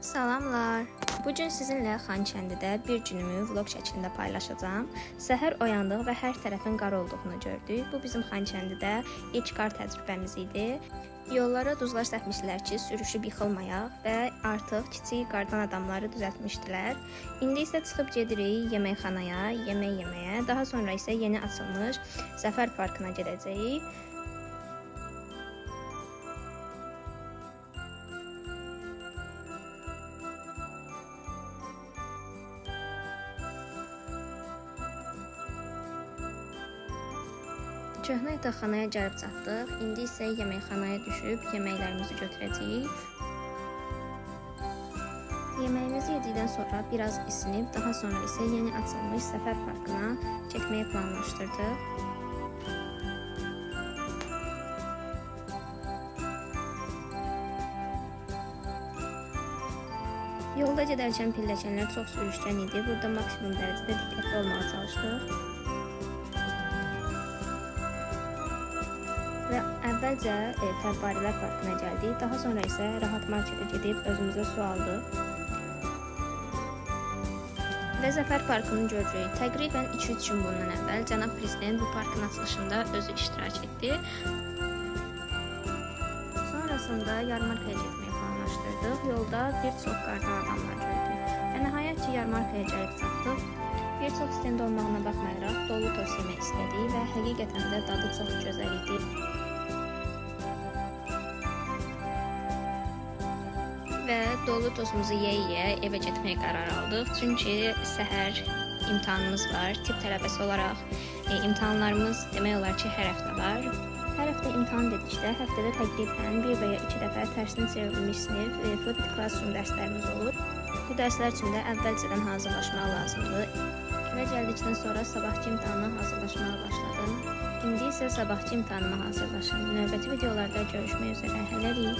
Salamlar. Bugün sizinlə Xankəndidə bir günümü vlog şəklində paylaşacağım. Səhər oyandıq və hər tərəfin qar olduğunu gördük. Bu bizim Xankəndidə ilk qar təcrübəmiz idi. Yollara duzlar səpmişdilər ki, sürüşüb yıxılmayaq və artıq kiçik qardan adamları düzəltmişdilər. İndi isə çıxıb gedirik yeməkxanaya, yemək yeməyə. Daha sonra isə yeni açılmış Zəfər parkına gedəcəyik. Köhnə yataqxanaya gəlib çatdıq. İndi isə yeməkxanaya düşüb yeməklərimizi götürəcəyik. Yeməyimizi yedikdən sonra biraz isinib, daha sonra isə yeni açılmış Zəfər parkına getməyi planlaşdırdıq. Yolda gedərkən pilləkənlər çox sürüşkən idi. Burada maksimum dərəcədə diqqətli olmağa çalışdıq. Və əvvəlcə Fəvvarilər parkına gəldik. Daha sonra isə Rahat marketə gedib özümüzə su aldıq. Və Zəfər parkını görürük. Təqribən 2-3 gün bundan əvvəl cənab prezident bu parkın açılışında özü iştirak etdi. Sonrasında yarmarkaya getməyi planlaşdırdıq. Yolda bir çox qardan adamlar gördük. Və nəhayət ki, yarmarkaya gəlib çatdıq. Bir çox stend olmağına baxmayaraq dolu tost yemək istədik və həqiqətən də dadı çox gözəl idi. Və dolu tostumuzu yeyə evə getməyə qərar aldıq. Çünki səhər imtahanımız var. Tip tələbəsi olaraq imtahanlarımız demək olar ki, hər həftə var. Hər həftə imtahan dedikdə həftədə təqribən 1 və ya 2 dəfə tərsinə çevrilmiş sinif Flipped Classroom dərslərimiz olur. Bu dərslər üçün də əvvəlcədən hazırlaşmaq lazımdır. Və gəldikdən sonra sabahki imtahana hazırlaşmağa başladım. İndi isə sabahki imtahanıma hazırlaşım. Növbəti videolarda görüşmək üzrə. Hələlik.